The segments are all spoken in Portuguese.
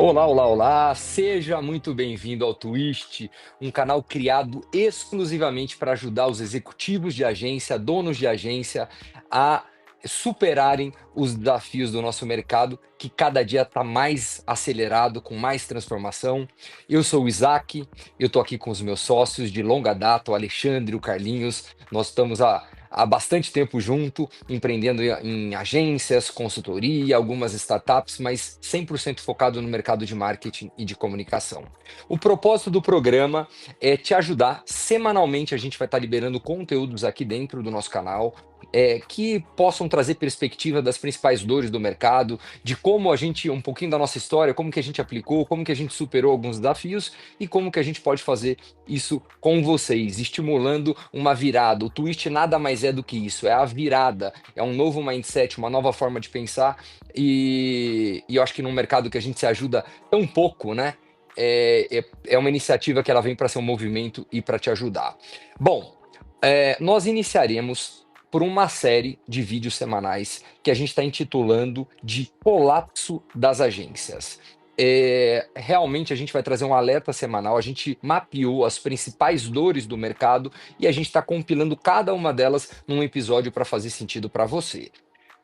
Olá, olá, olá! Seja muito bem-vindo ao Twist, um canal criado exclusivamente para ajudar os executivos de agência, donos de agência, a superarem os desafios do nosso mercado, que cada dia está mais acelerado, com mais transformação. Eu sou o Isaac, eu estou aqui com os meus sócios de longa data, o Alexandre e o Carlinhos. Nós estamos há bastante tempo junto, empreendendo em agências, consultoria, algumas startups, mas 100% focado no mercado de marketing e de comunicação. O propósito do programa é te ajudar. Semanalmente a gente vai estar liberando conteúdos aqui dentro do nosso canal, que possam trazer perspectiva das principais dores do mercado, de como a gente, um pouquinho da nossa história, como que a gente aplicou, como que a gente superou alguns desafios e como que a gente pode fazer isso com vocês, estimulando uma virada. O Twist nada mais é do que isso, é a virada, é um novo mindset, uma nova forma de pensar e eu acho que num mercado que a gente se ajuda tão pouco, né? É uma iniciativa que ela vem para ser um movimento e para te ajudar. Bom, nós iniciaremos por uma série de vídeos semanais que a gente está intitulando de Colapso das Agências. Realmente a gente vai trazer um alerta semanal, a gente mapeou as principais dores do mercado e a gente está compilando cada uma delas num episódio para fazer sentido para você.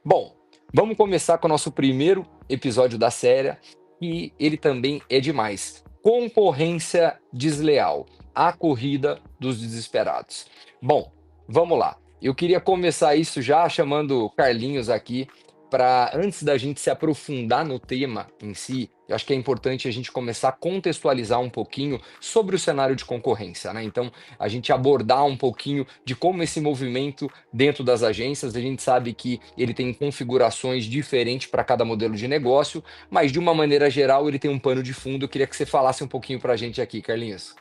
Bom, vamos começar com o nosso primeiro episódio da série e ele também é demais. Concorrência desleal, a corrida dos desesperados. Bom, vamos lá. Eu queria começar isso já chamando o Carlinhos aqui para, antes da gente se aprofundar no tema em si, eu acho que é importante a gente começar a contextualizar um pouquinho sobre o cenário de concorrência, né? Então, a gente abordar um pouquinho de como esse movimento dentro das agências, a gente sabe que ele tem configurações diferentes para cada modelo de negócio, mas de uma maneira geral ele tem um pano de fundo. Eu queria que você falasse um pouquinho para a gente aqui, Carlinhos.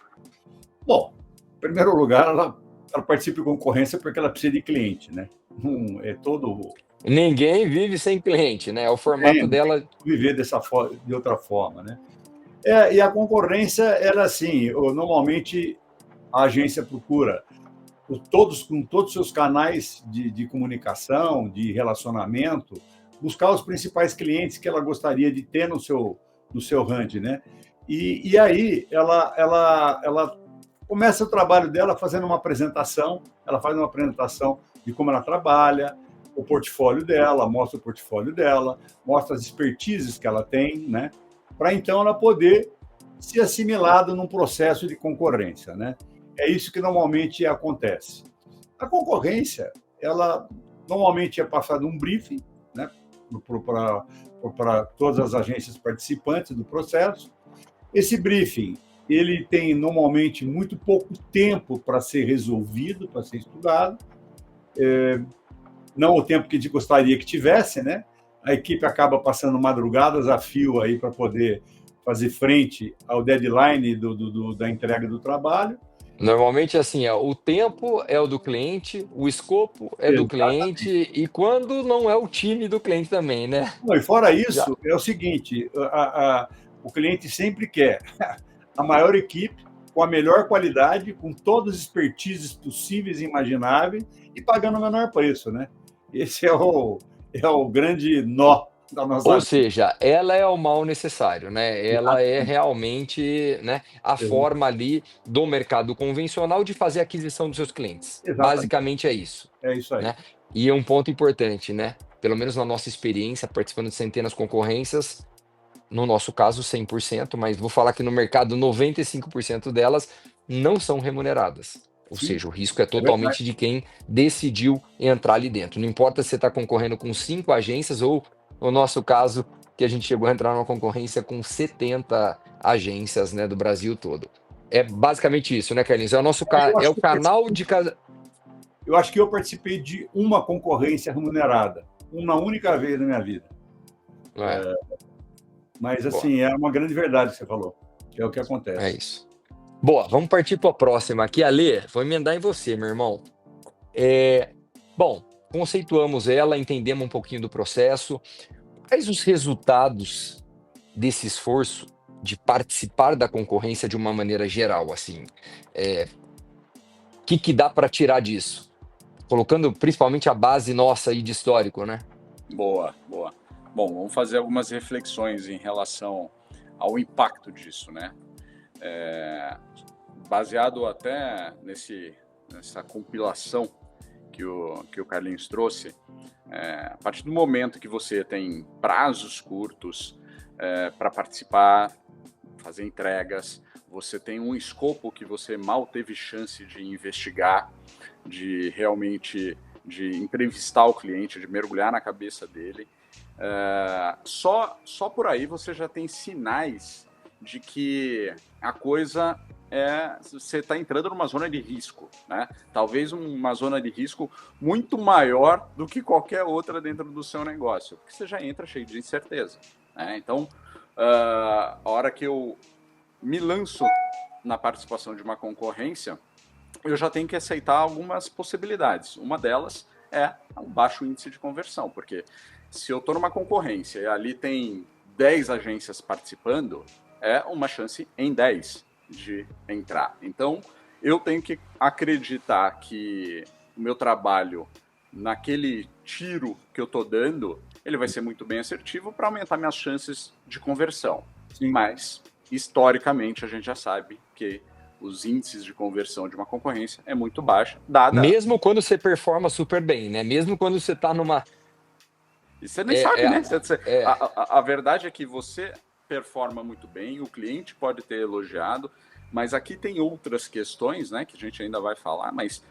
Bom, em primeiro lugar, ela participa de concorrência porque ela precisa de cliente, né? Não é todo Ninguém vive sem cliente, né? O formato não tem dela. como viver de outra forma, né? E a concorrência, ela assim, normalmente a agência procura com todos os seus canais de comunicação, de relacionamento, buscar os principais clientes que ela gostaria de ter no seu range, né? E aí ela começa o trabalho dela fazendo uma apresentação, ela faz uma apresentação de como ela trabalha, o portfólio dela, mostra o portfólio dela, mostra as expertises que ela tem, né? Para então ela poder ser assimilada num processo de concorrência, né? É isso que normalmente acontece. A concorrência, ela normalmente é passado um briefing, né, para todas as agências participantes do processo. Esse briefing, ele tem normalmente muito pouco tempo para ser resolvido, para ser estudado, não o tempo que a gente gostaria que tivesse, né? A equipe acaba passando madrugadas a fio aí para poder fazer frente ao deadline da entrega do trabalho. Normalmente, assim, o tempo é o do cliente, o escopo é do cliente, Exatamente. e quando não é o time do cliente também, né? Não, e fora Já. isso, é o seguinte: o cliente sempre quer a maior equipe, com a melhor qualidade, com todas as expertises possíveis e imagináveis, e pagando o menor preço, né? Esse é o grande nó da nossa Ou vida. seja, ela é o mal necessário, né? Ela é Exatamente. realmente, né, a forma ali do mercado convencional de fazer a aquisição dos seus clientes. Exatamente. Basicamente é isso, É isso aí. né? E é um ponto importante, né? Pelo menos na nossa experiência, participando de centenas de concorrências, no nosso caso 100%, mas vou falar que no mercado 95% delas não são remuneradas. Ou Sim, seja, o risco é é verdade. totalmente de quem decidiu entrar ali dentro. Não importa se você está concorrendo com 5 agências ou, no nosso caso, que a gente chegou a entrar numa concorrência com 70 agências, né, do Brasil todo. É basicamente isso, né, Carlinhos? É o nosso Eu é acho o que canal de cada. eu participei de uma concorrência remunerada, uma única vez na minha vida. É, Mas, boa, assim, é uma grande verdade que você falou. É o que é acontece. isso. Boa, vamos partir para a próxima aqui. Ale, vou emendar em você, meu irmão. É, bom, conceituamos ela, entendemos um pouquinho do processo. Quais os resultados desse esforço de participar da concorrência de uma maneira geral, assim? Que dá para tirar disso? Colocando principalmente a base nossa aí de histórico, né? Boa, boa. Bom, vamos fazer algumas reflexões em relação ao impacto disso, né? Baseado até nessa compilação que o Carlinhos trouxe, a partir do momento que você tem prazos curtos para participar, fazer entregas, você tem um escopo que você mal teve chance de investigar, de realmente de entrevistar o cliente, de mergulhar na cabeça dele. Só por aí você já tem sinais de que a coisa você está entrando numa zona de risco, né? Talvez uma zona de risco muito maior do que qualquer outra dentro do seu negócio, porque você já entra cheio de incerteza, né? Então, a hora que eu me lanço na participação de uma concorrência, eu já tenho que aceitar algumas possibilidades. Uma delas é um baixo índice de conversão, porque se eu estou numa concorrência e ali tem 10 agências participando, é uma chance em 10 de entrar. Então, eu tenho que acreditar que o meu trabalho, naquele tiro que eu estou dando, ele vai ser muito bem assertivo para aumentar minhas chances de conversão. Sim. Mas, historicamente, a gente já sabe que os índices de conversão de uma concorrência é muito baixo. Mesmo quando você performa super bem, né? Mesmo quando você está numa... E você nem sabe, né? A verdade é que você performa muito bem, o cliente pode ter elogiado, mas aqui tem outras questões, né, que a gente ainda vai falar, mas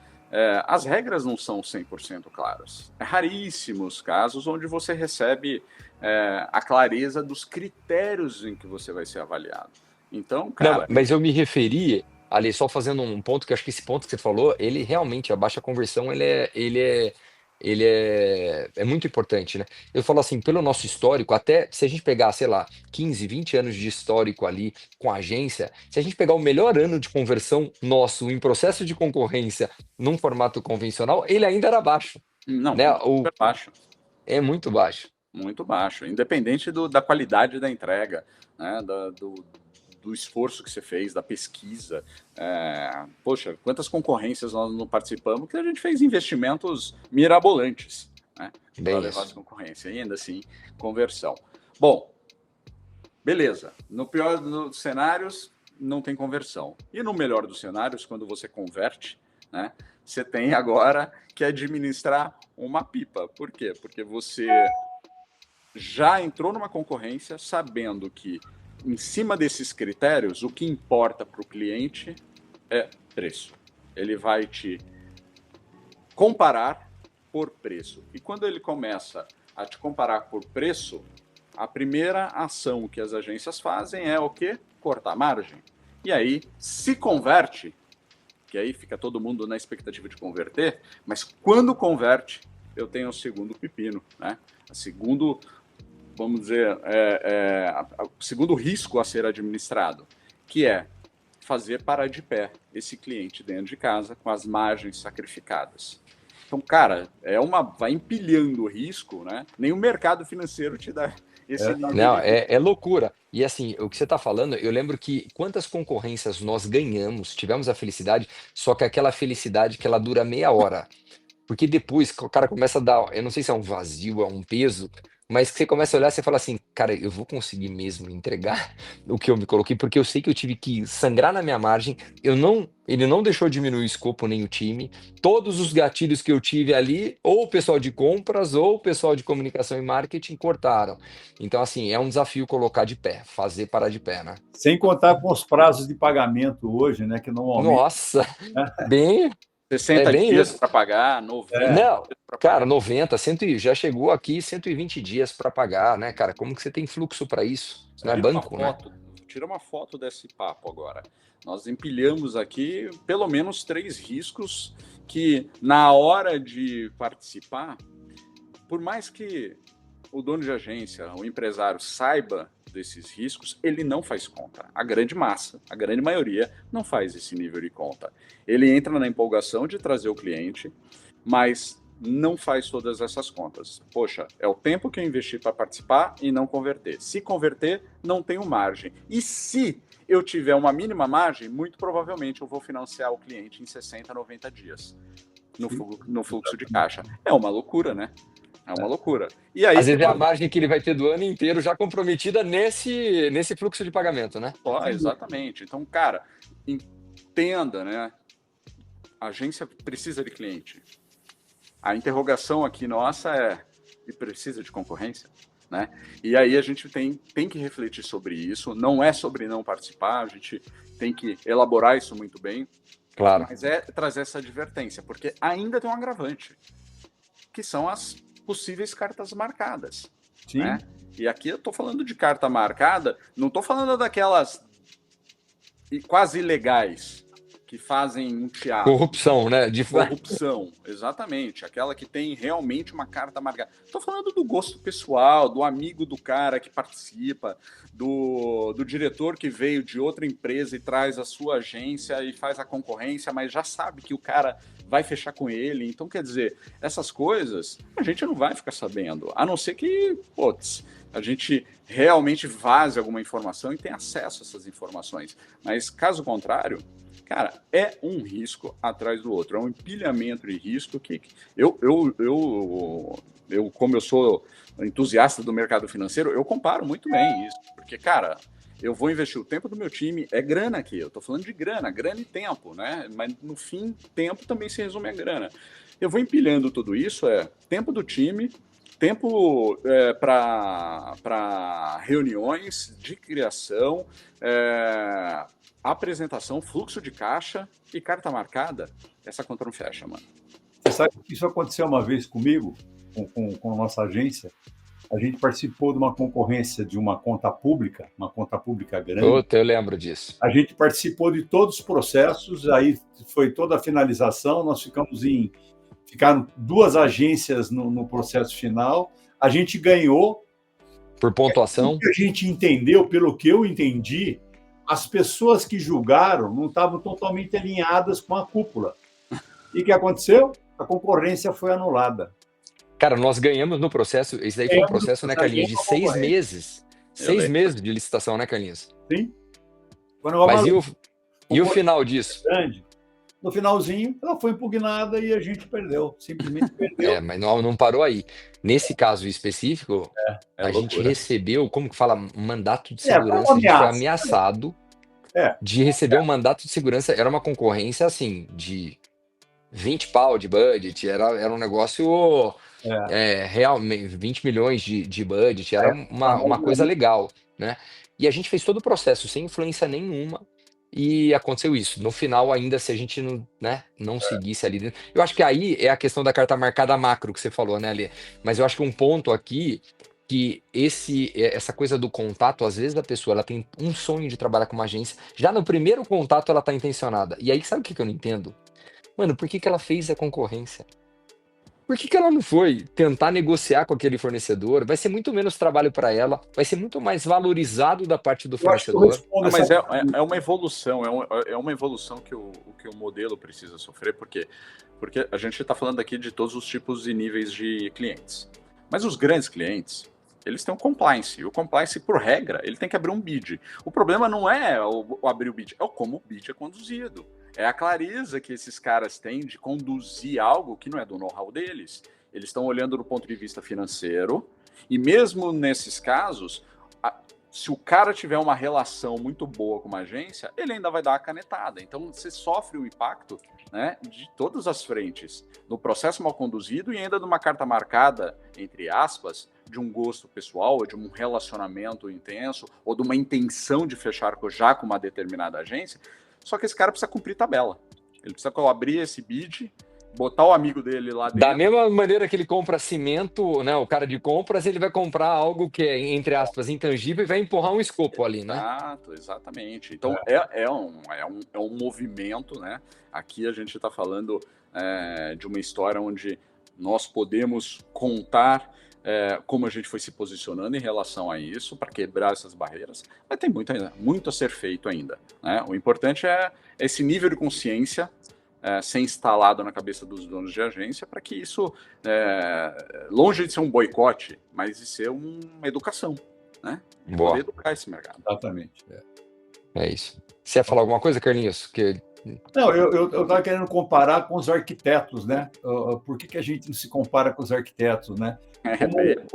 as regras não são 100% claras. É raríssimos casos onde você recebe a clareza dos critérios em que você vai ser avaliado. Então, cara... Não, mas eu me referi, ali, só fazendo um ponto, que eu acho que esse ponto que você falou, ele realmente, a baixa conversão, é muito importante, né? Eu falo assim, pelo nosso histórico, até se a gente pegar, sei lá, 15, 20 anos de histórico ali com a agência, se a gente pegar o melhor ano de conversão nosso em processo de concorrência num formato convencional, ele ainda era baixo. Não, né? Super baixo. É muito baixo. Muito baixo, independente da qualidade da entrega, né? Do esforço que você fez, da pesquisa. Poxa, quantas concorrências nós não participamos que a gente fez investimentos mirabolantes, né, para levar essa concorrência, e ainda assim, conversão. Bom, beleza. No pior dos cenários, não tem conversão. E no melhor dos cenários, quando você converte, né, você tem agora que administrar uma pipa. Por quê? Porque você já entrou numa concorrência sabendo que em cima desses critérios, o que importa para o cliente é preço. Ele vai te comparar por preço. E quando ele começa a te comparar por preço, a primeira ação que as agências fazem é o quê? Cortar margem. E aí, se converte, que aí fica todo mundo na expectativa de converter, mas quando converte, eu tenho o segundo pepino, né? O segundo, vamos dizer, o segundo risco a ser administrado, que é fazer parar de pé esse cliente dentro de casa com as margens sacrificadas. Então, cara, vai empilhando o risco, né? Nem o mercado financeiro te dá esse nível. Não, é loucura. E assim, o que você está falando, eu lembro que quantas concorrências nós ganhamos, tivemos a felicidade, só que aquela felicidade que ela dura meia hora. Porque depois o cara começa a dar, eu não sei se é um vazio, é um peso, mas que você começa a olhar e você fala assim, cara, eu vou conseguir mesmo entregar o que eu me coloquei, porque eu sei que eu tive que sangrar na minha margem, ele não deixou diminuir o escopo nem o time, todos os gatilhos que eu tive ali, ou o pessoal de compras, ou o pessoal de comunicação e marketing cortaram. Então, assim, é um desafio colocar de pé, fazer parar de pé, né? Sem contar com os prazos de pagamento hoje, né, que normalmente... Nossa, bem... 60 dias para pagar, 90 Não, para cara, pagar. 90, 100, já chegou aqui 120 dias para pagar, né, cara? Como que você tem fluxo para isso? Isso não é banco, né? Tira uma foto desse papo agora. Nós empilhamos aqui pelo menos 3 riscos que, na hora de participar, por mais que o dono de agência, o empresário saiba desses riscos, ele não faz conta. A grande massa, a grande maioria, não faz esse nível de conta. Ele entra na empolgação de trazer o cliente, mas não faz todas essas contas. Poxa, é o tempo que eu investi para participar e não converter. Se converter, não tenho margem. E se eu tiver uma mínima margem, muito provavelmente eu vou financiar o cliente em 60, 90 dias no fluxo de caixa. É uma loucura, né? É uma loucura. E aí Às vezes é a tem margem que ele vai ter do ano inteiro já comprometida nesse fluxo de pagamento, né? exatamente. Então, cara, entenda, né? A agência precisa de cliente. A interrogação aqui nossa é: e precisa de concorrência? Né? E aí a gente tem que refletir sobre isso. Não é sobre não participar, a gente tem que elaborar isso muito bem, Claro. mas é trazer essa advertência, porque ainda tem um agravante, que são as possíveis cartas marcadas. Sim. Né? E aqui eu estou falando de carta marcada, não estou falando daquelas quase ilegais que fazem um teatro. Corrupção, né? Corrupção, exatamente. Aquela que tem realmente uma carta marcada. Estou falando do gosto pessoal, do amigo do cara que participa, do diretor que veio de outra empresa e traz a sua agência e faz a concorrência, mas já sabe que o cara vai fechar com ele. Então, quer dizer, essas coisas a gente não vai ficar sabendo, a não ser que, putz, a gente realmente vaze alguma informação e tenha acesso a essas informações. Mas, caso contrário, cara, é um risco atrás do outro, é um empilhamento de risco que como eu sou entusiasta do mercado financeiro, eu comparo muito bem isso, porque, cara, eu vou investir o tempo do meu time, é grana aqui, eu tô falando de grana e tempo, né? Mas no fim, tempo também se resume a grana. Eu vou empilhando tudo isso, tempo do time, tempo para reuniões de criação, apresentação, fluxo de caixa e carta marcada. Essa conta não fecha, mano. Você sabe que isso aconteceu uma vez comigo, com a nossa agência. A gente participou de uma concorrência de uma conta pública grande. Puta, eu lembro disso. A gente participou de todos os processos, aí foi toda a finalização, nós ficaram 2 agências no processo final, a gente ganhou. Por pontuação? O que a gente entendeu, pelo que eu entendi, as pessoas que julgaram não estavam totalmente alinhadas com a cúpula. E o que aconteceu? A concorrência foi anulada. Cara, nós ganhamos no processo, esse daí foi um processo, né, Carlinhos, de 6 meses. 6 meses de licitação, né, Carlinhos? Sim. Mas e o final disso? Grande. No finalzinho, ela foi impugnada e a gente perdeu. Simplesmente perdeu. Mas não parou aí. Nesse caso específico, a gente recebeu, como que fala, mandato de segurança. A gente foi ameaçado de receber um mandato de segurança. Era uma concorrência, assim, de 20 pau de budget. Era um negócio realmente 20 milhões de budget. Era uma coisa legal, né? E a gente fez todo o processo sem influência nenhuma. E aconteceu isso. No final, ainda, se a gente não seguisse ali dentro. Eu acho que aí é a questão da carta marcada macro que você falou, né, Alê? Mas eu acho que um ponto aqui, que essa coisa do contato, às vezes a pessoa ela tem um sonho de trabalhar com uma agência, já no primeiro contato ela tá intencionada. E aí, sabe o que eu não entendo? Mano, por que ela fez a concorrência? Por que ela não foi tentar negociar com aquele fornecedor? Vai ser muito menos trabalho para ela, vai ser muito mais valorizado da parte do fornecedor. Mas é uma evolução, é uma evolução que o modelo precisa sofrer, porque a gente está falando aqui de todos os tipos e níveis de clientes. Mas os grandes clientes, eles têm um compliance, e o compliance, por regra, ele tem que abrir um bid. O problema não é o abrir o bid, é como o bid é conduzido. É a clareza que esses caras têm de conduzir algo que não é do know-how deles. Eles estão olhando do ponto de vista financeiro, e mesmo nesses casos, se o cara tiver uma relação muito boa com uma agência, ele ainda vai dar a canetada. Então, você sofre o impacto, né, de todas as frentes, no processo mal conduzido e ainda de uma carta marcada, entre aspas, de um gosto pessoal, ou de um relacionamento intenso, ou de uma intenção de fechar já com uma determinada agência. Só que esse cara precisa cumprir tabela. Ele precisa abrir esse bid, botar o amigo dele lá dentro. Da mesma maneira que ele compra cimento, né? O cara de compras, ele vai comprar algo que é, entre aspas, intangível e vai empurrar um escopo ali, né? Exato, exatamente. Então, é um movimento, né? Aqui a gente está falando de uma história onde nós podemos contar como a gente foi se posicionando em relação a isso, para quebrar essas barreiras, mas tem muito a ser feito ainda, né? O importante é esse nível de consciência ser instalado na cabeça dos donos de agência, para que isso, longe de ser um boicote, mas de ser uma educação, né? Boa. Poder educar esse mercado. Exatamente. É isso. Você ia falar alguma coisa, Carlinhos? Que Não, eu estava querendo comparar com os arquitetos, né? Por que a gente não se compara com os arquitetos, né?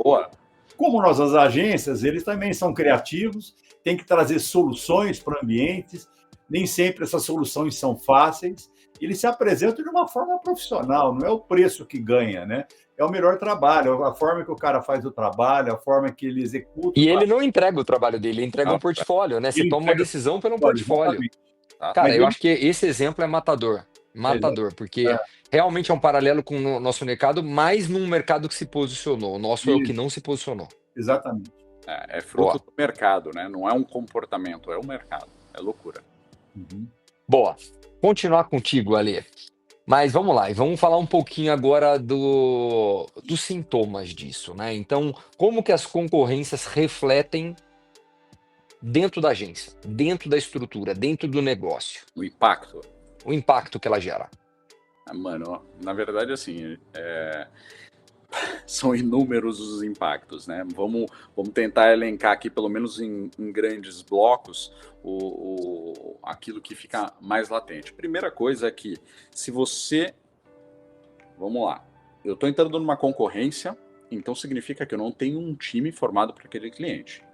Boa. Como nossas agências, eles também são criativos, têm que trazer soluções para ambientes, nem sempre essas soluções são fáceis, eles se apresentam de uma forma profissional, não é o preço que ganha, né? É o melhor trabalho, a forma que o cara faz o trabalho, a forma que ele executa E o ele trabalho. não entrega o trabalho dele, ele entrega um portfólio, né? Você Ele toma uma entrega decisão pelo o portfólio. exatamente. Cara, Mas eu ele, acho que esse exemplo é matador. Matador, porque é, realmente é um paralelo com o nosso mercado, mas num mercado que se posicionou. O nosso é o que não se posicionou. exatamente. É fruto do mercado, né? Não é um comportamento, é o mercado. É loucura. Uhum. Boa. Continuar contigo, Ale. Mas vamos lá, e vamos falar um pouquinho agora dos sintomas disso, né? Então, como que as concorrências refletem dentro da agência, dentro da estrutura, dentro do negócio, O impacto. o impacto que ela gera? Mano, na verdade, assim, são inúmeros os impactos, né? Vamos tentar elencar aqui, pelo menos em grandes blocos, aquilo que fica mais latente. Primeira coisa é que, se você... Vamos lá. Eu estou entrando numa concorrência, então significa que eu não tenho um time formado para aquele cliente.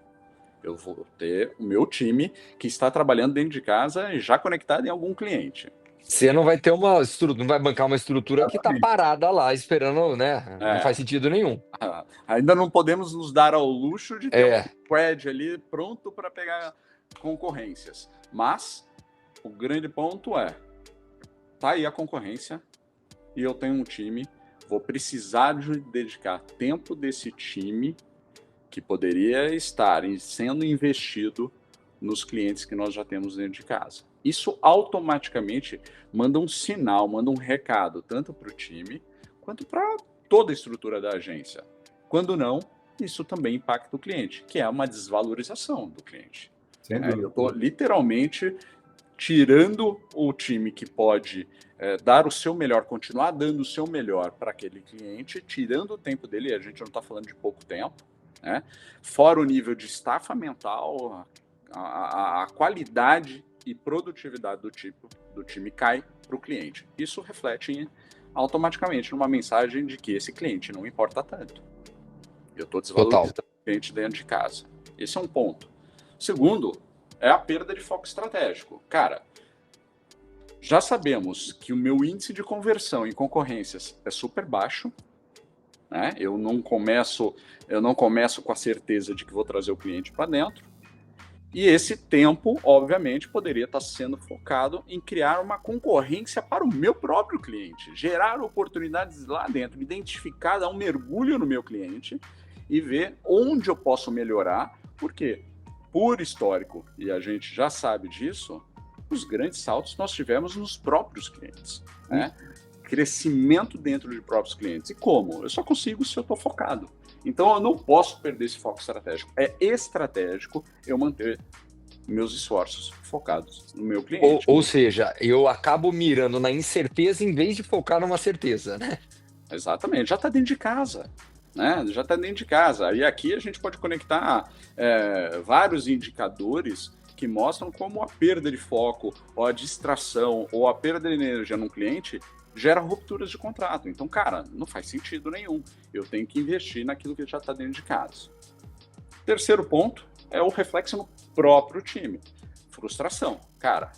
Eu vou ter o meu time que está trabalhando dentro de casa e já conectado em algum cliente. Você não vai ter uma estrutura, não vai bancar uma estrutura que está Exatamente. parada lá esperando, né? Não faz sentido nenhum. Ainda não podemos nos dar ao luxo de ter um squad ali pronto para pegar concorrências. Mas o grande ponto é, tá aí a concorrência e eu tenho um time, vou precisar de dedicar tempo desse time que poderia estar sendo investido nos clientes que nós já temos dentro de casa. Isso automaticamente manda um sinal, manda um recado, tanto para o time, quanto para toda a estrutura da agência. Quando não, isso também impacta o cliente, que é uma desvalorização do cliente. Sem dúvida. Eu estou literalmente tirando o time que pode dar o seu melhor, continuar dando o seu melhor para aquele cliente, tirando o tempo dele, e a gente não está falando de pouco tempo, né? Fora o nível de estafa mental, a qualidade e produtividade do time cai para o cliente. Isso reflete automaticamente numa mensagem de que esse cliente não importa tanto. Eu estou desvalorizando o cliente dentro de casa. Esse é um ponto. Segundo, é a perda de foco estratégico. Cara, já sabemos que o meu índice de conversão em concorrências é super baixo, né? Eu não começo com a certeza de que vou trazer o cliente para dentro. E esse tempo, obviamente, poderia estar sendo focado em criar uma concorrência para o meu próprio cliente, gerar oportunidades lá dentro, identificar, dar um mergulho no meu cliente e ver onde eu posso melhorar, porque, por histórico, e a gente já sabe disso, os grandes saltos nós tivemos nos próprios clientes, né? Crescimento dentro de próprios clientes. E como? Eu só consigo se eu estou focado. Então, eu não posso perder esse foco estratégico. É estratégico eu manter meus esforços focados no meu cliente. Ou seja, eu acabo mirando na incerteza em vez de focar numa certeza, né? Exatamente. Já está dentro de casa, né? Já está dentro de casa. E aqui a gente pode conectar vários indicadores que mostram como a perda de foco, ou a distração, ou a perda de energia num cliente gera rupturas de contrato. Então, cara, não faz sentido nenhum. Eu tenho que investir naquilo que já está dentro de casa. Terceiro ponto é o reflexo no próprio time. Frustração. Cara,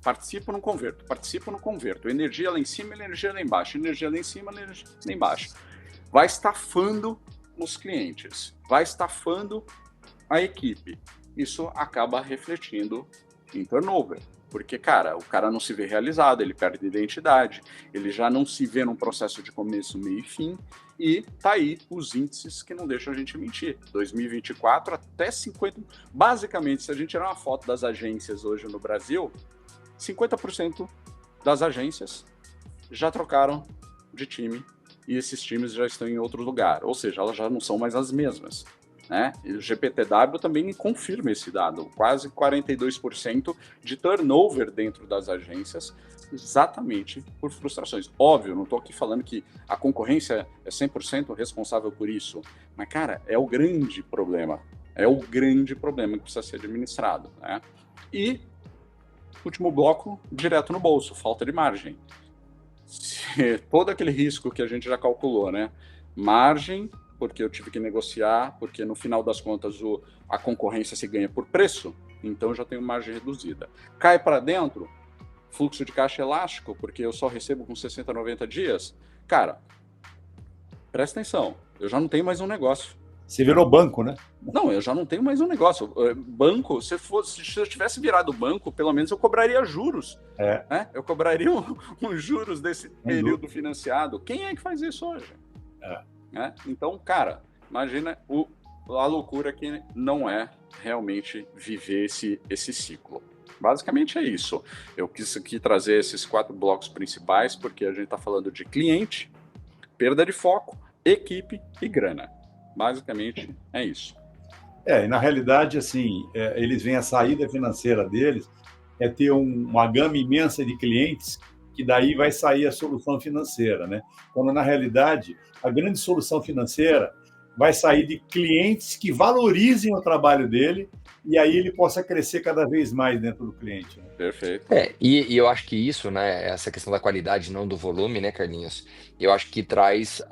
participo, não converto. Energia lá em cima, energia lá embaixo. Energia lá em cima, energia lá embaixo. Vai estafando os clientes. Vai estafando a equipe. Isso acaba refletindo em turnover. Porque, cara, o cara não se vê realizado, ele perde identidade, ele já não se vê num processo de começo, meio e fim, e tá aí os índices que não deixam a gente mentir. 2024 até 50%. Basicamente, se a gente tirar uma foto das agências hoje no Brasil, 50% das agências já trocaram de time e esses times já estão em outro lugar, ou seja, elas já não são mais as mesmas. Né? E o GPTW também confirma esse dado, quase 42% de turnover dentro das agências, exatamente por frustrações. Óbvio, não estou aqui falando que a concorrência é 100% responsável por isso, mas, cara, é o grande problema que precisa ser administrado. Né? E último bloco, direto no bolso, falta de margem. Todo aquele risco que a gente já calculou, né? Margem, porque eu tive que negociar, porque no final das contas a concorrência se ganha por preço, então eu já tenho margem reduzida. Cai para dentro, fluxo de caixa elástico, porque eu só recebo com 60, 90 dias. Cara, presta atenção, eu já não tenho mais um negócio. Você virou banco, né? Não, eu já não tenho mais um negócio. Banco, se eu tivesse virado banco, pelo menos eu cobraria juros. Né? Eu cobraria uns juros desse período financiado. Quem é que faz isso hoje? Né? Então, cara, imagina a loucura que não é realmente viver esse ciclo. Basicamente é isso. Eu quis aqui trazer esses 4 blocos principais, porque a gente está falando de cliente, perda de foco, equipe e grana. Basicamente é isso. E na realidade, assim, eles veem a saída financeira deles é ter uma gama imensa de clientes, que daí vai sair a solução financeira, né? Quando, na realidade, a grande solução financeira vai sair de clientes que valorizem o trabalho dele, e aí ele possa crescer cada vez mais dentro do cliente. Né? Perfeito. E eu acho que isso, né, essa questão da qualidade, não do volume, né, Carlinhos? Eu acho que traz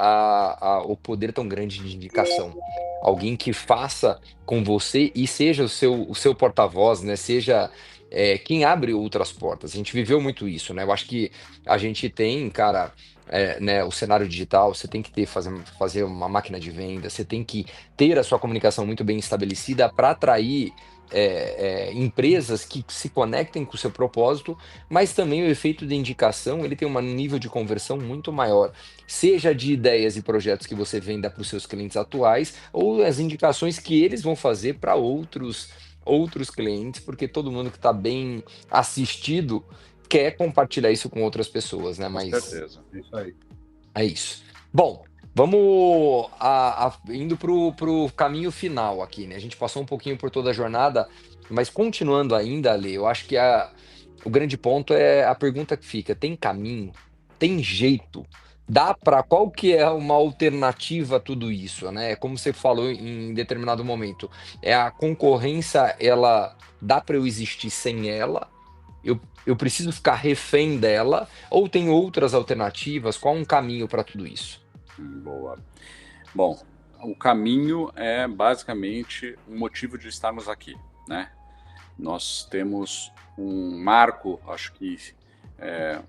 o poder tão grande de indicação. Alguém que faça com você e seja o seu porta-voz, né? Seja quem abre outras portas. A gente viveu muito isso, né? Eu acho que a gente tem, cara, né, o cenário digital, você tem que fazer uma máquina de venda, você tem que ter a sua comunicação muito bem estabelecida para atrair empresas que se conectem com o seu propósito, mas também o efeito de indicação, ele tem um nível de conversão muito maior, seja de ideias e projetos que você venda para os seus clientes atuais, ou as indicações que eles vão fazer para outros clientes, porque todo mundo que está bem assistido quer compartilhar isso com outras pessoas, né? Com certeza. Isso aí. É isso. Bom, vamos indo para o caminho final aqui, né? A gente passou um pouquinho por toda a jornada, mas continuando ainda, Ale, eu acho que o grande ponto é a pergunta que fica: tem caminho? Tem jeito? Qual que é uma alternativa a tudo isso, né? Como você falou em determinado momento, a concorrência, ela dá para eu existir sem ela? Eu preciso ficar refém dela? Ou tem outras alternativas? Qual um caminho para tudo isso? Boa. Bom, o caminho é basicamente o motivo de estarmos aqui, né? Nós temos um marco, acho que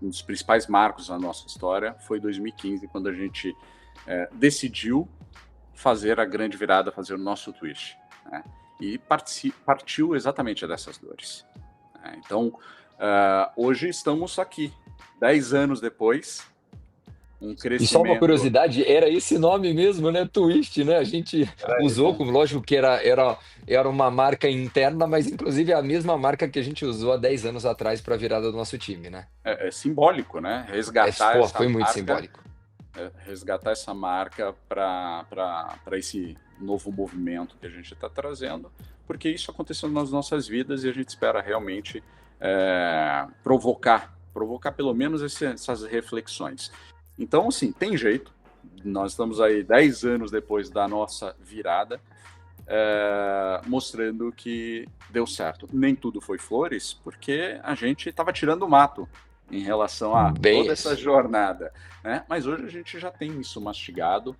um dos principais marcos da nossa história foi 2015, quando a gente decidiu fazer a grande virada, fazer o nosso twist, né? E partiu exatamente dessas dores. Né? Então, hoje estamos aqui, 10 anos depois, um crescimento... E só uma curiosidade, era esse nome mesmo, né? Twist, né? A gente usou, como lógico que era uma marca interna, mas inclusive é a mesma marca que a gente usou há 10 anos atrás para a virada do nosso time, né? É simbólico, né? Resgatar essa foi muito marca, simbólico. Resgatar essa marca para esse novo movimento que a gente está trazendo, porque isso aconteceu nas nossas vidas e a gente espera realmente provocar pelo menos essas reflexões. Então, assim, tem jeito. Nós estamos aí 10 anos depois da nossa virada, mostrando que deu certo. Nem tudo foi flores, porque a gente estava tirando o mato em relação a toda essa jornada, né? Mas hoje a gente já tem isso mastigado.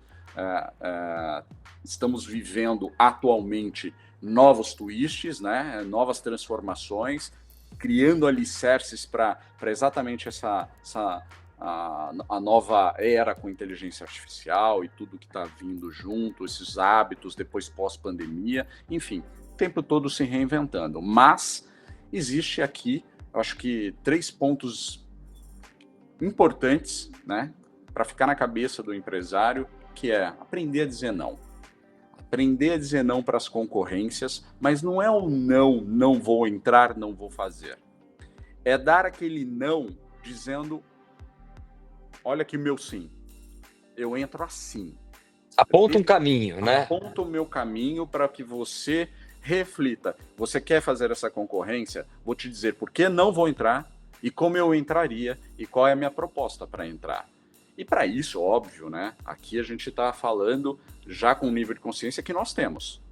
Estamos vivendo atualmente novos twists, né? Novas transformações, criando alicerces para exatamente a nova era com inteligência artificial e tudo que está vindo junto, esses hábitos depois pós-pandemia, enfim, o tempo todo se reinventando. Mas existe aqui, acho que 3 pontos importantes, né, para ficar na cabeça do empresário, que é aprender a dizer não. Aprender a dizer não para as concorrências, mas não é o não vou entrar, não vou fazer. É dar aquele não dizendo: olha aqui o meu sim, eu entro assim. Aponta um caminho, né? Aponta o meu caminho para que você reflita. Você quer fazer essa concorrência? Vou te dizer por que não vou entrar e como eu entraria e qual é a minha proposta para entrar. E para isso, óbvio, né? Aqui a gente está falando já com o nível de consciência que nós temos.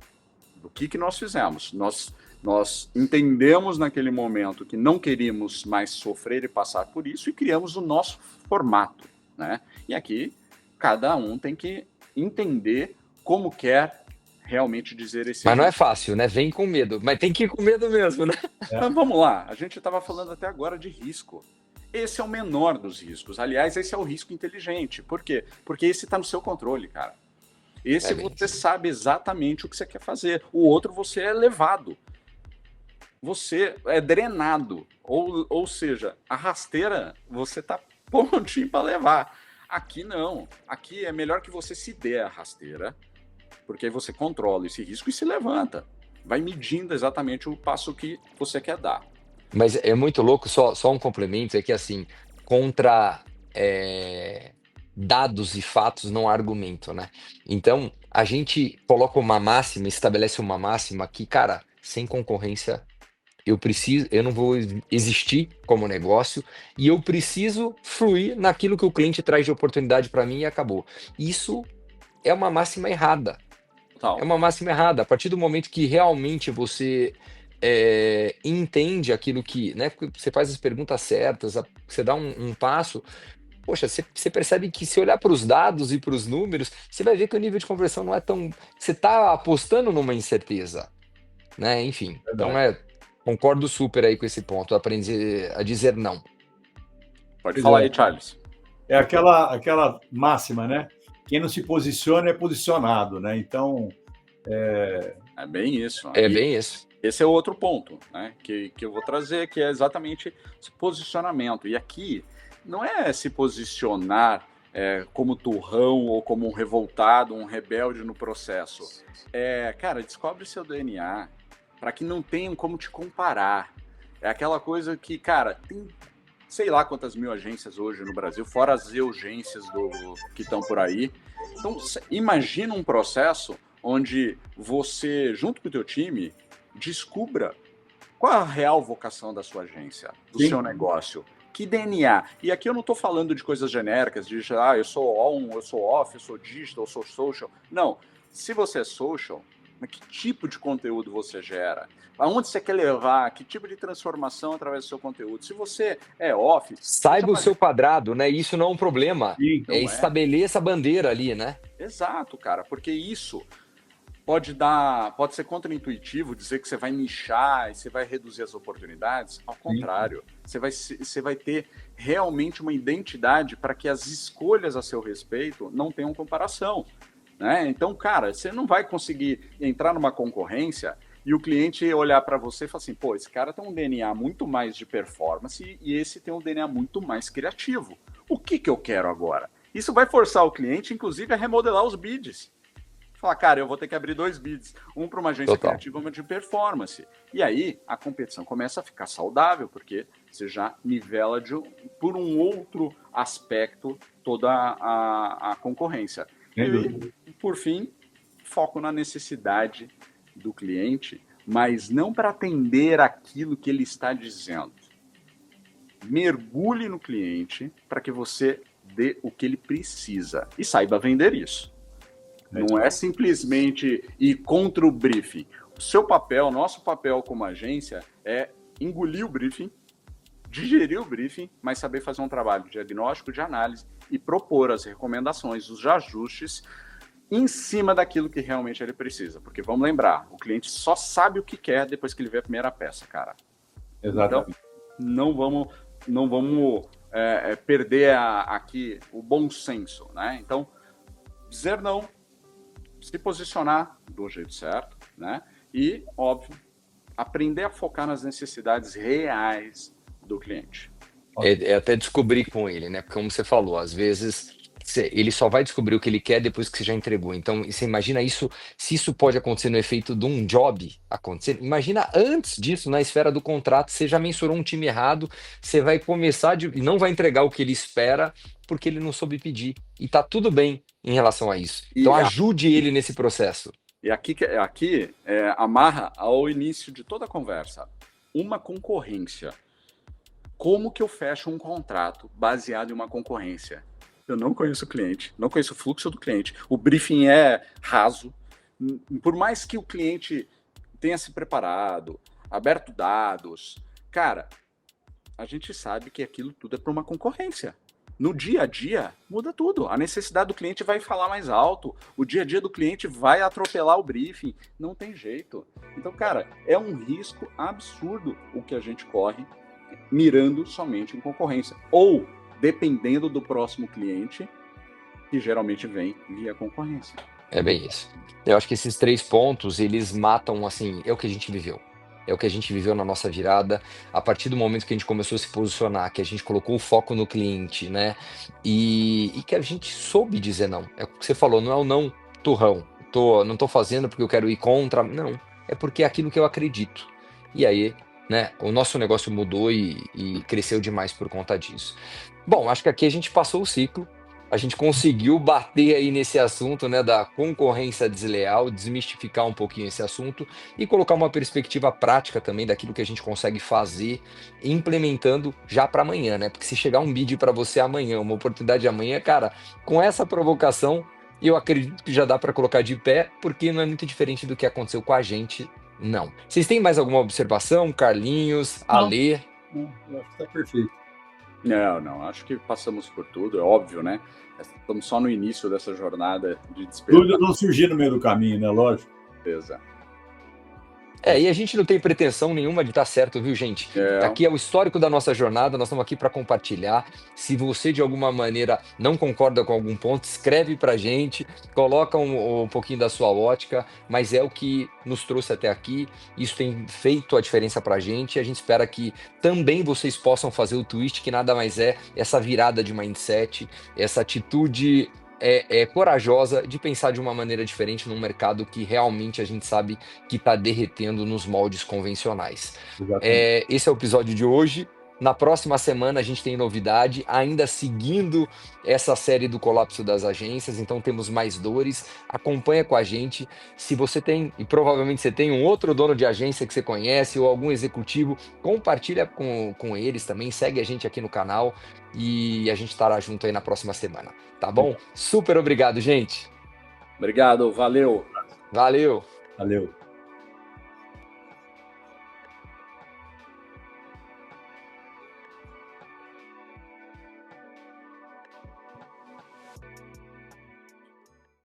Do que nós fizemos. Nós Nós entendemos naquele momento que não queríamos mais sofrer e passar por isso e criamos o nosso formato, né? E aqui cada um tem que entender como quer realmente dizer esse Mas não é risco. fácil, né? Vem com medo, mas tem que ir com medo mesmo, né? Mas vamos lá, a gente estava falando até agora de risco. Esse é o menor dos riscos. Aliás, esse é o risco inteligente. Por quê? Porque esse está no seu controle, cara. Esse você sabe exatamente o que você quer fazer. O outro você é levado. Você é drenado. Ou seja, a rasteira você está prontinho para levar. Aqui não. Aqui é melhor que você se dê a rasteira, porque aí você controla esse risco e se levanta. Vai medindo exatamente o passo que você quer dar. Mas é muito louco, só um complemento, é que assim, contra dados e fatos não há argumento, né? Então, a gente coloca uma máxima, estabelece uma máxima que, cara, sem concorrência, eu não vou existir como negócio e eu preciso fluir naquilo que o cliente traz de oportunidade para mim e acabou. Isso é uma máxima errada. Tal. É uma máxima errada. A partir do momento que realmente você entende aquilo que, né? Você faz as perguntas certas, você dá um passo. Poxa, você percebe que se olhar para os dados e para os números, você vai ver que o nível de conversão não é tão. Você está apostando numa incerteza, né? Enfim, então concordo super aí com esse ponto, aprender a dizer não. Pode falar aí, Charles. É aquela máxima, né? Quem não se posiciona é posicionado, né? Então. É bem isso. É bem isso. Esse é o outro ponto, né? Que eu vou trazer, que é exatamente esse posicionamento. E aqui não é se posicionar como turrão ou como um revoltado, um rebelde no processo. Cara, descobre seu DNA para que não tenham como te comparar. É aquela coisa que, cara, tem sei lá quantas mil agências hoje no Brasil, fora as urgências que estão por aí. Então, imagina um processo onde você, junto com o teu time, descubra qual a real vocação da sua agência, do seu negócio. Que DNA? E aqui eu não estou falando de coisas genéricas, de eu sou on, eu sou off, eu sou digital, eu sou social. Não. Se você é social, que tipo de conteúdo você gera? Aonde você quer levar? Que tipo de transformação através do seu conteúdo? Se você é off... Saiba o seu quadrado, né? Isso não é um problema. Sim, estabeleça a bandeira ali, né? Exato, cara. Porque isso pode ser contraintuitivo dizer que você vai nichar e você vai reduzir as oportunidades. Ao contrário, você vai ter realmente uma identidade para que as escolhas a seu respeito não tenham comparação, né? Então, cara, você não vai conseguir entrar numa concorrência e o cliente olhar para você e falar assim, pô, esse cara tem um DNA muito mais de performance e esse tem um DNA muito mais criativo. O que eu quero agora? Isso vai forçar o cliente, inclusive, a remodelar os bids. Falar, cara, eu vou ter que abrir 2 bids, um para uma agência criativa e uma de performance. E aí a competição começa a ficar saudável, porque você já nivela por um outro aspecto toda a concorrência. E, por fim, foco na necessidade do cliente, mas não para atender aquilo que ele está dizendo. Mergulhe no cliente para que você dê o que ele precisa e saiba vender isso. Não é simplesmente ir contra o briefing. O seu papel, nosso papel como agência é engolir o briefing, digerir o briefing, mas saber fazer um trabalho de diagnóstico, de análise e propor as recomendações, os ajustes em cima daquilo que realmente ele precisa. Porque vamos lembrar, o cliente só sabe o que quer depois que ele vê a primeira peça, cara. Exatamente. Então, não vamos perder aqui o bom senso, né? Então, dizer não, se posicionar do jeito certo, né? E, óbvio, aprender a focar nas necessidades reais do cliente. Até descobrir com ele, né? Porque como você falou, às vezes ele só vai descobrir o que ele quer depois que você já entregou. Então, você imagina isso, se isso pode acontecer no efeito de um job acontecer, imagina antes disso, na esfera do contrato, você já mensurou um time errado, você vai começar e não vai entregar o que ele espera porque ele não soube pedir. E tá tudo bem em relação a isso. Então, ajude ele nesse processo. E aqui amarra ao início de toda a conversa. Uma concorrência. Como que eu fecho um contrato baseado em uma concorrência? Eu não conheço o cliente, não conheço o fluxo do cliente. O briefing é raso. Por mais que o cliente tenha se preparado, aberto dados. Cara, a gente sabe que aquilo tudo é para uma concorrência. No dia a dia, muda tudo. A necessidade do cliente vai falar mais alto, o dia a dia do cliente vai atropelar o briefing. Não tem jeito. Então, cara, é um risco absurdo o que a gente corre mirando somente em concorrência. Ou dependendo do próximo cliente, que geralmente vem via concorrência. É bem isso. Eu acho que esses 3 pontos, eles matam, assim, é o que a gente viveu. É o que a gente viveu na nossa virada, a partir do momento que a gente começou a se posicionar, que a gente colocou o foco no cliente, né, e que a gente soube dizer não. É o que você falou, não é o não turrão, não tô fazendo porque eu quero ir contra, não, é porque é aquilo que eu acredito. E aí, né, o nosso negócio mudou e cresceu demais por conta disso. Bom, acho que aqui a gente passou o ciclo. A gente conseguiu bater aí nesse assunto, né, da concorrência desleal, desmistificar um pouquinho esse assunto e colocar uma perspectiva prática também daquilo que a gente consegue fazer, implementando já para amanhã, né? Porque se chegar um bid para você amanhã, uma oportunidade amanhã, cara, com essa provocação, eu acredito que já dá para colocar de pé, porque não é muito diferente do que aconteceu com a gente, não. Vocês têm mais alguma observação, Carlinhos, Não, Alê? não, eu acho que está perfeito. Não, acho que passamos por tudo, é óbvio, né? Estamos só no início dessa jornada de despertar. Tudo não surgir no meio do caminho, né? Lógico. E a gente não tem pretensão nenhuma de estar certo, viu, gente? Aqui é o histórico da nossa jornada, nós estamos aqui para compartilhar. Se você de alguma maneira não concorda com algum ponto, escreve para a gente, coloca um pouquinho da sua ótica, mas é o que nos trouxe até aqui. Isso tem feito a diferença para a gente e a gente espera que também vocês possam fazer o twist, que nada mais é essa virada de mindset, essa atitude corajosa de pensar de uma maneira diferente num mercado que realmente a gente sabe que está derretendo nos moldes convencionais. Exatamente. Esse é o episódio de hoje. Na próxima semana a gente tem novidade, ainda seguindo essa série do colapso das agências, então temos mais dores. Acompanha com a gente. Se você tem, e provavelmente você tem um outro dono de agência que você conhece ou algum executivo, compartilha com eles também, segue a gente aqui no canal e a gente estará junto aí na próxima semana, tá bom? Super obrigado, gente. Obrigado, valeu. Valeu. Valeu.